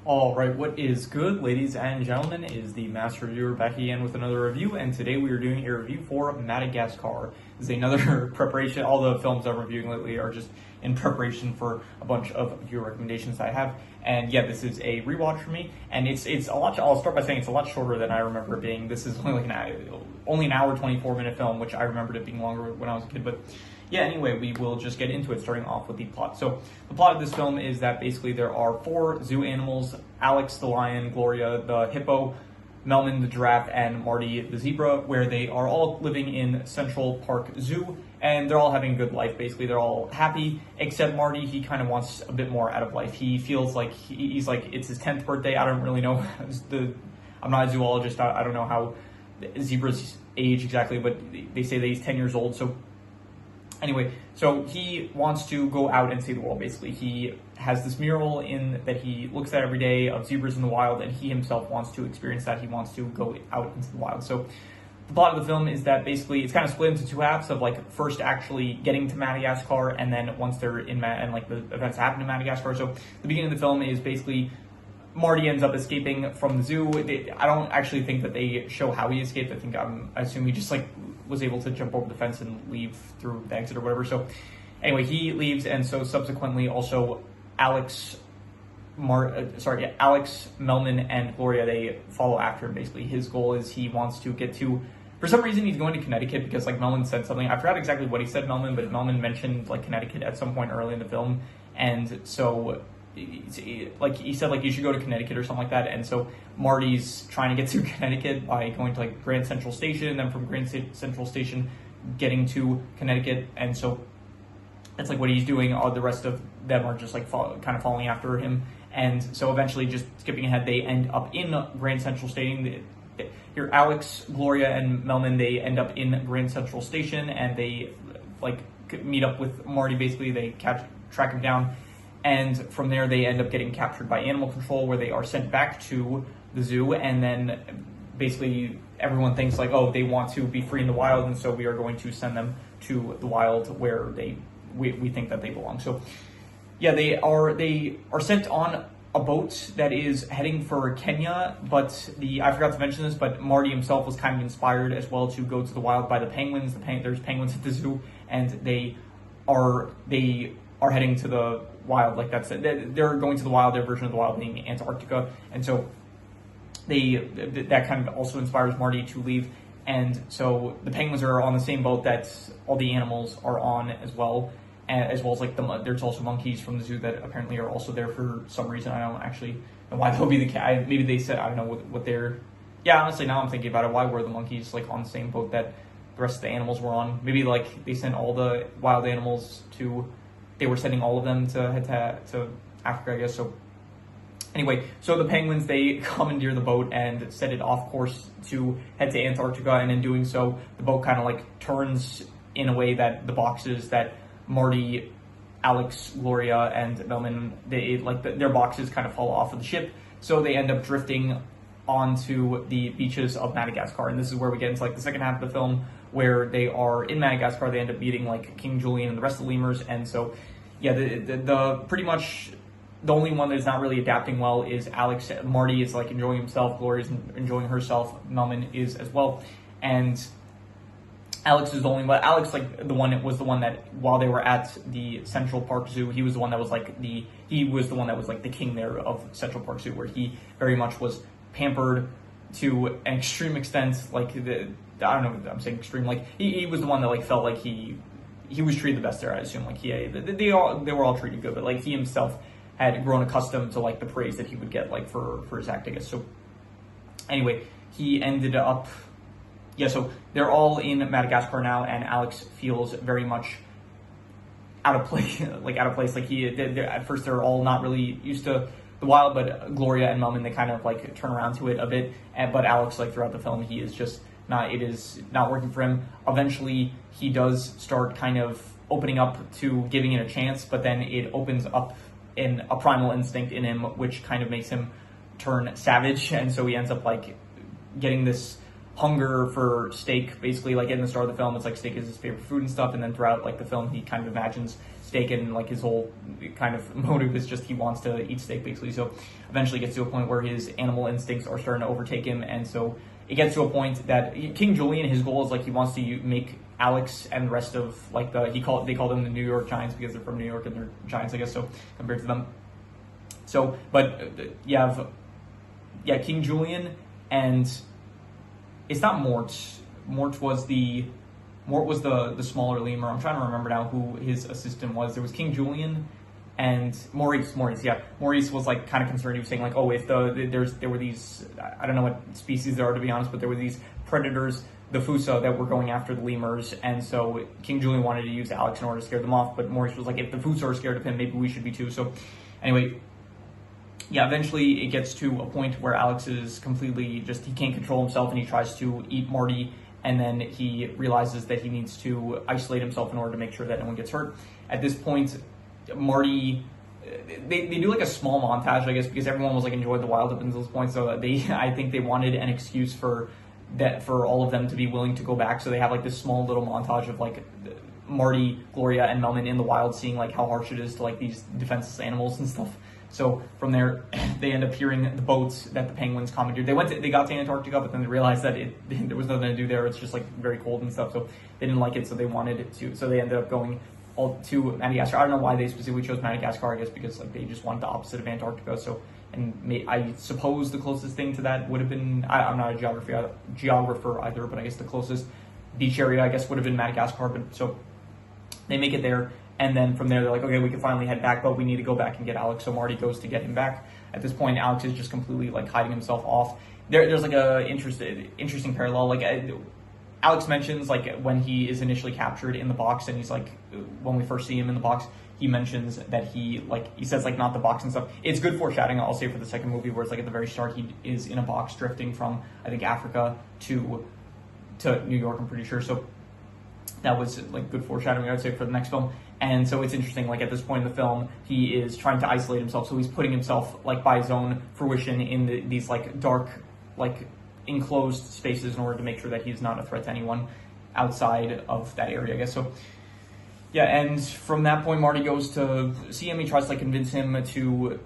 All right, what is good, ladies and gentlemen, is the Master Reviewer back again with another review, and today we are doing a review for Madagascar. This is another preparation. All the films I'm reviewing lately are just in preparation for a bunch of viewer recommendations that I have, and yeah, this is a rewatch for me, and it's a lot. I'll start by saying it's a lot shorter than I remember it being. This is only like only an hour, 24-minute film, which I remembered it being longer when I was a kid, but yeah, anyway, we will just get into it, starting off with the plot. So the plot of this film is that basically there are four zoo animals: Alex the lion, Gloria the hippo, Melman the giraffe, and Marty the zebra, where they are all living in Central Park Zoo, and they're all having a good life. Basically, they're all happy, except Marty. He kind of wants a bit more out of life. He feels like he's like, it's his 10th birthday. I don't really know. I'm not a zoologist. I don't know how zebras age exactly, but they say that he's 10 years old, so anyway, so he wants to go out and see the world, basically. He has this mural that he looks at every day of zebras in the wild, and he himself wants to experience that. He wants to go out into the wild. So the plot of the film is that basically it's kind of split into two halves of like first actually getting to Madagascar, and then once they're in and like the events happen in Madagascar. So the beginning of the film is basically Marty ends up escaping from the zoo. I don't actually think that they show how he escaped. I assume he just like was able to jump over the fence and leave through the exit or whatever. So anyway, he leaves, and so subsequently also Alex, Melman, and Gloria, they follow after him. Basically, his goal is he wants to get to. For some reason, he's going to Connecticut because like Melman said something. I forgot exactly what he said, Melman, but Melman mentioned like Connecticut at some point early in the film, and so like he said like you should go to Connecticut or something like that, and so Marty's trying to get to Connecticut by going to like Grand Central Station, and then from Grand Central Station getting to Connecticut, and so that's like what he's doing. All the rest of them are just like kind of following after him, and so eventually, just skipping ahead, they end up in Grand Central Station. Here, Alex, Gloria, and Melman, they end up in Grand Central Station, and they like meet up with Marty. Basically, they track him down. And from there, they end up getting captured by animal control, where they are sent back to the zoo. And then basically everyone thinks like, oh, they want to be free in the wild, and so we are going to send them to the wild where we think that they belong. So yeah, they are sent on a boat that is heading for Kenya. But I forgot to mention this, but Marty himself was kind of inspired as well to go to the wild by the penguins. There's penguins at the zoo, and they are heading to the wild, like that's it. They're going to the wild, their version of the wild being Antarctica, and so that kind of also inspires Marty to leave. And so the penguins are on the same boat that all the animals are on as well as like there's also monkeys from the zoo that apparently are also there for some reason. I don't actually know why that would be the case. Maybe they said, I don't know what they're. Yeah, honestly, now I'm thinking about it, why were the monkeys like on the same boat that the rest of the animals were on? Maybe like they sent all the wild animals to. They were sending all of them to head to Africa, I guess. So anyway, so the penguins, they commandeer the boat and set it off course to head to Antarctica, and in doing so, the boat kind of like turns in a way that the boxes that Marty, Alex, Gloria, and Melman, their boxes kind of fall off of the ship, so they end up drifting onto the beaches of Madagascar. And this is where we get into like the second half of the film, where they are in Madagascar. They end up meeting like King Julian and the rest of the lemurs, and so yeah, the pretty much the only one that is not really adapting well is Alex. Marty is like enjoying himself, Gloria's enjoying herself, Melman is as well, and Alex is the only one. Alex was the one that while they were at the Central Park Zoo, he was the one that was like the king there of Central Park Zoo, where he very much was pampered to an extreme extent. Like I don't know, I'm saying extreme. Like he was the one that like felt like he was treated the best there. I assume like they were all treated good, but like he himself had grown accustomed to like the praise that he would get like for his act, I guess. So anyway, he ended up. Yeah, so they're all in Madagascar now, and Alex feels very much out of place. Like at first they're all not really used to the wild, but Gloria and Melman, they kind of like turn around to it a bit. But Alex, like throughout the film, he is just not. It is not working for him. Eventually, he does start kind of opening up to giving it a chance, but then it opens up in a primal instinct in him, which kind of makes him turn savage, and so he ends up like getting this hunger for steak. Basically, like in the start of the film, it's like steak is his favorite food and stuff, and then throughout like the film, he kind of imagines steak, and like his whole kind of motive is just he wants to eat steak basically. So eventually gets to a point where his animal instincts are starting to overtake him, and so it gets to a point that King Julian, his goal is like he wants to make Alex and the rest of like they call them the New York Giants because they're from New York and they're Giants, I guess, so compared to them. So, but you have King Julian, and it's not Mort. Mort was the smaller lemur. I'm trying to remember now who his assistant was. There was King Julian and Maurice. Maurice was like kind of concerned. He was saying like, oh, if there were these, I don't know what species there are to be honest, but there were these predators, the Fusa, that were going after the lemurs, and so King Julian wanted to use Alex in order to scare them off. But Maurice was like, if the Fusa are scared of him, maybe we should be too. So anyway. Yeah, eventually it gets to a point where Alex is completely he can't control himself, and he tries to eat Marty, and then he realizes that he needs to isolate himself in order to make sure that no one gets hurt. At this point, Marty, they do like a small montage, I guess, because everyone was like enjoyed the wild up until this point, so I think they wanted an excuse for all of them to be willing to go back, so they have like this small little montage of like Marty, Gloria, and Melman in the wild, seeing like how harsh it is to like these defenseless animals and stuff. So from there, they end up hearing the boats that the penguins commandeered. They got to Antarctica, but then they realized that there was nothing to do there. It's just like very cold and stuff. So they didn't like it, so they wanted it to. So they ended up going all to Madagascar. I don't know why they specifically chose Madagascar. I guess because like they just wanted the opposite of Antarctica. So I suppose the closest thing to that would have been. I'm not a geographer either, but I guess the closest beach area I guess would have been Madagascar. But so they make it there. And then from there, they're like, okay, we can finally head back, but we need to go back and get Alex. So Marty goes to get him back. At this point, Alex is just completely like hiding himself off. There's like a interesting parallel. Like Alex mentions like when he is initially captured in the box, and he's like, when we first see him in the box, he mentions that he says like not the box and stuff. It's good foreshadowing, I'll say, for the second movie, where it's like at the very start he is in a box drifting from I think Africa to New York, I'm pretty sure. So that was like good foreshadowing, I would say, for the next film. And so it's interesting, like at this point in the film, he is trying to isolate himself. So he's putting himself like by his own fruition in these like dark, like enclosed spaces in order to make sure that he's not a threat to anyone outside of that area, I guess. So yeah, and from that point, Marty goes to see him. He tries to like convince him to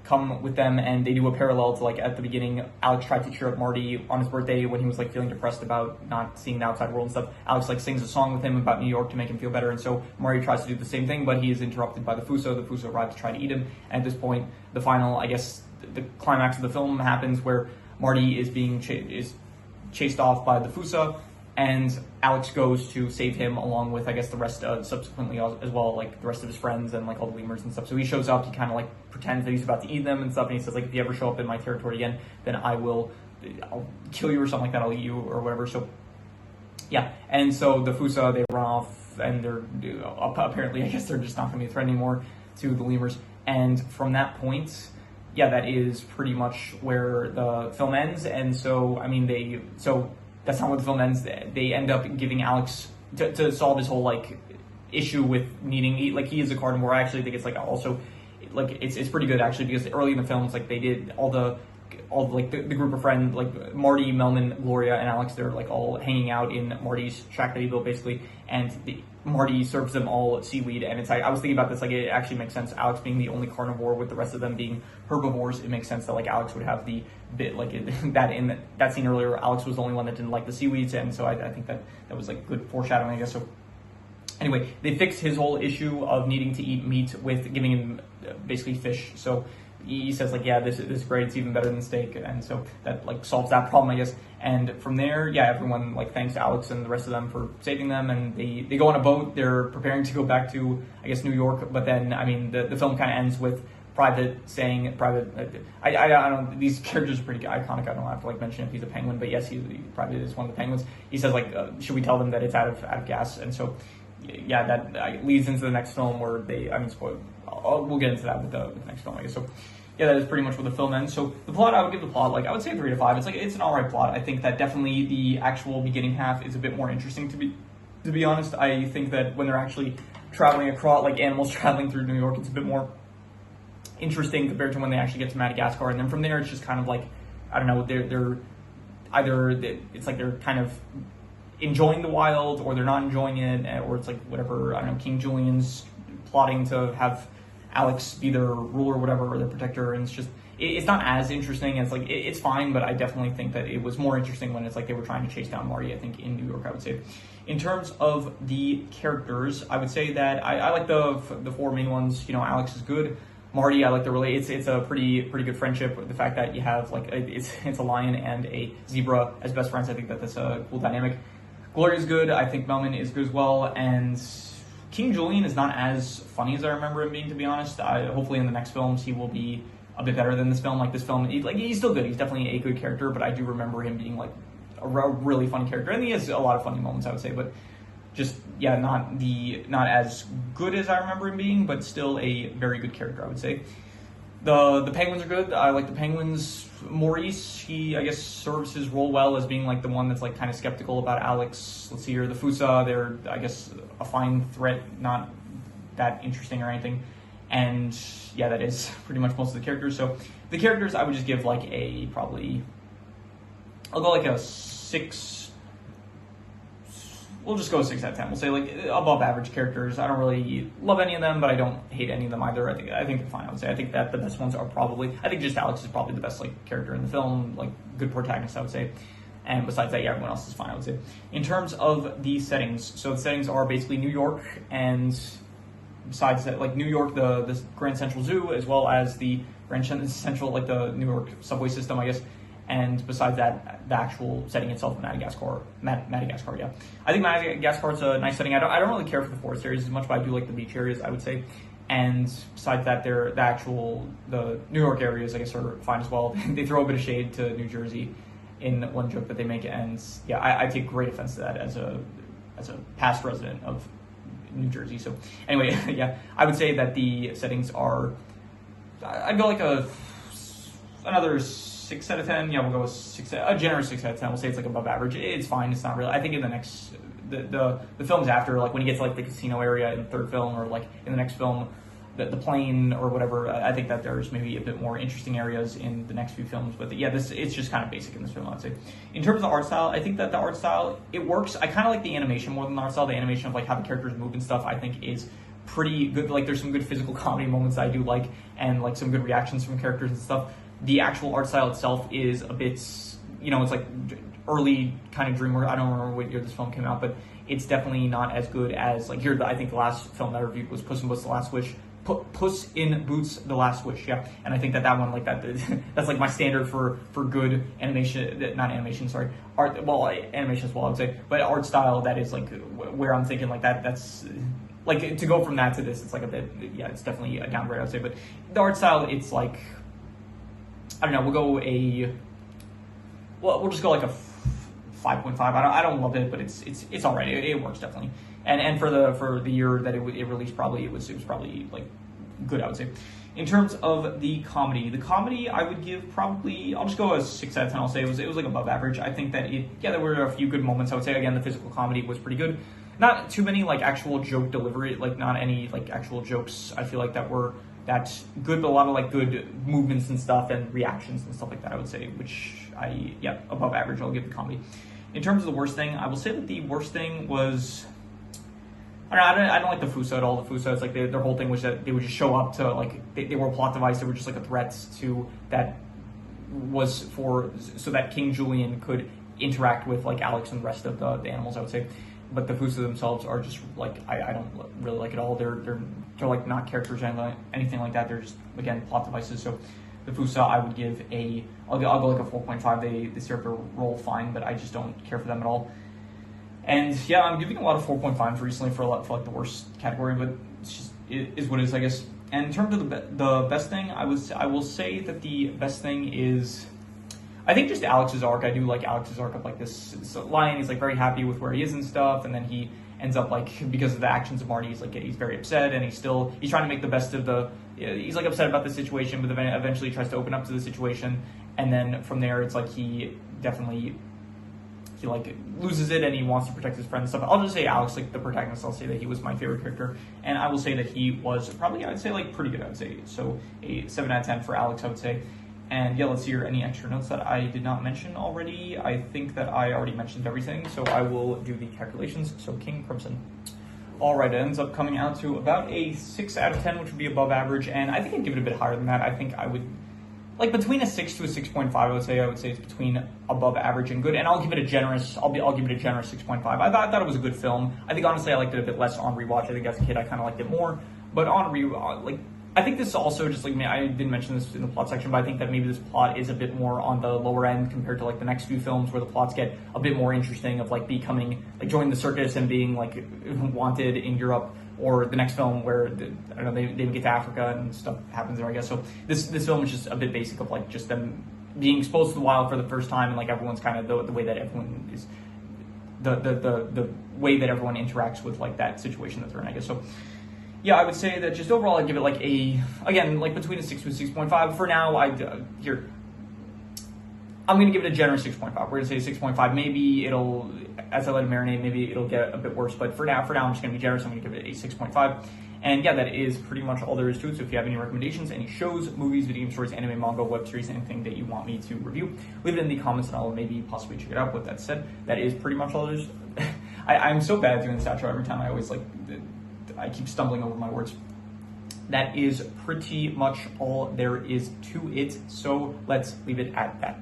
come with them, and they do a parallel to like at the beginning, Alex tried to cheer up Marty on his birthday when he was like feeling depressed about not seeing the outside world and stuff. Alex like sings a song with him about New York to make him feel better, and so Marty tries to do the same thing, but he is interrupted by the Fuso. The Fuso arrive to try to eat him, and at this point, the final, I guess, the climax of the film happens where Marty is being chased off by the Fuso, and Alex goes to save him along with, I guess, the rest subsequently as well, like the rest of his friends and like all the lemurs and stuff. So he shows up, he kind of like pretends that he's about to eat them and stuff, and he says like, if you ever show up in my territory again, then I'll kill you or something like that, I'll eat you or whatever. So yeah, and so the Fusa, they run off, and they're apparently, I guess, they're just not going to be a threat anymore to the lemurs. And from that point, yeah, that is pretty much where the film ends. And so I mean, that's not where the film ends. They end up giving Alex to solve his whole like issue with needing, like, he is a carnivore. I actually think it's like also like it's pretty good actually, because early in the film it's like they did all the group of friends, like Marty, Melman, Gloria, and Alex, they're like all hanging out in Marty's shack that he built basically, and Marty serves them all seaweed. And it's like, I was thinking about this, like it actually makes sense, Alex being the only carnivore with the rest of them being herbivores. It makes sense that like Alex would have the bit like that in that scene earlier, Alex was the only one that didn't like the seaweeds, and so I think that was like good foreshadowing, I guess. So anyway, they fixed his whole issue of needing to eat meat with giving him basically fish. So he says like, yeah, this is great, it's even better than steak, and so that like solves that problem, I guess. And from there, yeah, everyone like thanks Alex and the rest of them for saving them, and they go on a boat. They're preparing to go back to, I guess, New York. But then, I mean, the film kind of ends with Private saying, I don't, these characters are pretty iconic, I don't have to like mention if he's a penguin, but yes, Private is one of the penguins. He says like, should we tell them that it's out of gas? And so yeah, that leads into the next film where we'll get into that with the next film, I guess. So yeah, that is pretty much where the film ends. So the plot, I would give the plot, like, I would say 3 to 5. It's an alright plot. I think that definitely the actual beginning half is a bit more interesting, to be honest. I think that when they're actually traveling across, like animals traveling through New York, it's a bit more interesting compared to when they actually get to Madagascar. And then from there, it's just kind of like, I don't know, it's like they're kind of enjoying the wild, or they're not enjoying it, or it's like whatever, I don't know, King Julian's plotting to have Alex be their ruler or whatever, or their protector, and it's not as interesting as like it's fine, but I definitely think that it was more interesting when it's like they were trying to chase down Marty. I think in New York, I would say. In terms of the characters, I would say that I like the four main ones. You know, Alex is good. Marty, I like the it's a pretty good friendship. The fact that you have like it's a lion and a zebra as best friends, I think that's a cool dynamic. Gloria's good. I think Melman is good as well, and King Julian is not as funny as I remember him being, to be honest. Hopefully in the next films he will be a bit better than this film. Like this film, he's still good. He's definitely a good character, but I do remember him being like a really funny character, and he has a lot of funny moments, I would say. But just not as good as I remember him being, but still a very good character, I would say. The Penguins are good. I like the Penguins. Maurice, he, I guess, serves his role well as being like the one that's like kind of skeptical about Alex. Let's see here, the Fusa, they're, I guess, a fine threat, not that interesting or anything. And yeah, that is pretty much most of the characters. So the characters, I would just give like I'll go like a 6. We'll just go 6 out of 10. We'll say like above average characters. I don't really love any of them, but I don't hate any of them either. I think they're fine, I would say. I think that the best ones are I think just Alex is probably the best like character in the film, like good protagonist, I would say. And besides that, yeah, everyone else is fine, I would say. In terms of the settings, so the settings are basically New York, and besides that, like New York, the Grand Central Zoo, as well as the Grand Central, like the New York subway system, I guess. And besides that, the actual setting itself, Madagascar, yeah. I think Madagascar is a nice setting. I don't really care for the forest areas as much, but I do like the beach areas, I would say. And besides that, the New York areas, I guess, are fine as well. They throw a bit of shade to New Jersey in one joke that they make, and yeah, I take great offense to that as a past resident of New Jersey. So anyway, yeah, I would say that the settings are, I'd go like another 6 out of 10. Yeah, we'll go with a generous 6 out of 10. We'll say it's like above average. It's fine. It's not really. I think in the next, the films after, like when you get to like the casino area in the third film, or like in the next film, the plane or whatever, I think that there's maybe a bit more interesting areas in the next few films. But yeah, it's just kind of basic in this film, I'd say. In terms of the art style, I think that the art style, it works. I kind of like the animation more than the art style. The animation of like how the characters move and stuff, I think is pretty good. Like there's some good physical comedy moments that I do like, and like some good reactions from characters and stuff. The actual art style itself is a bit, it's like early kind of DreamWorks. I don't remember what year this film came out, but it's definitely not as good as like here. I think the last film that I reviewed was Puss in Boots: The Last Wish. Puss in Boots: The Last Wish, yeah. And I think that one, like that's like my standard for good animation, not animation, sorry, art. Well, animation as well, I would say, but art style, that is like where I'm thinking like that's. Like to go from that to this, it's like a bit, yeah, it's definitely a downgrade, I would say. But the art style, it's like, I don't know. We'll just go like a 5.5. I don't love it, but it's all right. It works definitely. And for the year that it released, probably it was probably like good, I would say. In terms of the comedy I would give probably, I'll just go a 6 out of 10. I'll say it was like above average. I think that there were a few good moments. I would say again the physical comedy was pretty good. Not too many like actual joke delivery, like not any like actual jokes I feel like that were that good, but a lot of like good movements and stuff and reactions and stuff like that, I would say, which above average I'll give the comedy. In terms of the worst thing, I will say that the worst thing was, I don't like the Fusa at all. The Fusa, it's like their whole thing was that they would just show up to like they were a plot device. They were just like a threat to that was so that King Julian could interact with like Alex and the rest of the animals, I would say. But the Fusa themselves are just like I don't really like at all. They're like not characters or anything like that. They're just again plot devices. So the Fusa I would give I'll go like a 4.5. They serve their role fine, but I just don't care for them at all. And yeah, I'm giving a lot of 4.5s recently for like the worst category, but it is what it is, I guess. And in terms of the best thing, I will say that the best thing is, I think just Alex's arc. I do like Alex's arc of like this lion. He's like very happy with where he is and stuff, and then he ends up like because of the actions of Marty, he's very upset, and he's trying to make the best of he's like upset about the situation, but then eventually tries to open up to the situation, and then from there it's like he like loses it and he wants to protect his friends and stuff. I'll just say Alex, like the protagonist, I'll say that he was my favorite character, and I will say that he was probably, I'd say like pretty good, I would say. So a 7 out of 10 for Alex, I would say. And yeah, let's hear any extra notes that I did not mention already. I think that I already mentioned everything, so I will do the calculations. So King Crimson. All right, it ends up coming out to about a 6 out of 10, which would be above average, and I think I'd give it a bit higher than that. I think I would, like, between a 6 to a 6.5, I would say it's between above average and good, and I'll give it a generous, I'll give it a generous 6.5. I thought it was a good film. I think, honestly, I liked it a bit less on rewatch. I think as a kid, I kind of liked it more, but on rewatch, I think this also, just like, I didn't mention this in the plot section, but I think that maybe this plot is a bit more on the lower end compared to, like, the next few films where the plots get a bit more interesting of, like, becoming, like, joining the circus and being, like, wanted in Europe, or the next film where, I don't know, they get to Africa and stuff happens there, I guess. So this film is just a bit basic of, like, just them being exposed to the wild for the first time, and, like, everyone's kind of the way that everyone is, the way that everyone interacts with, like, that situation that they're in, I guess. So yeah, I would say that just overall I'd give it like again, like between a 6 to a 6.5. For now, I'm going to give it a generous 6.5. We're going to say 6.5. Maybe it'll, as I let it marinate, maybe it'll get a bit worse. But for now, I'm just going to be generous. I'm going to give it a 6.5. And yeah, that is pretty much all there is to it. So if you have any recommendations, any shows, movies, video game stories, anime, manga, web series, anything that you want me to review, leave it in the comments and I'll maybe possibly check it out. With that said, that is pretty much all there is. I'm so bad at doing this outro every time. I keep stumbling over my words. That is pretty much all there is to it. So let's leave it at that.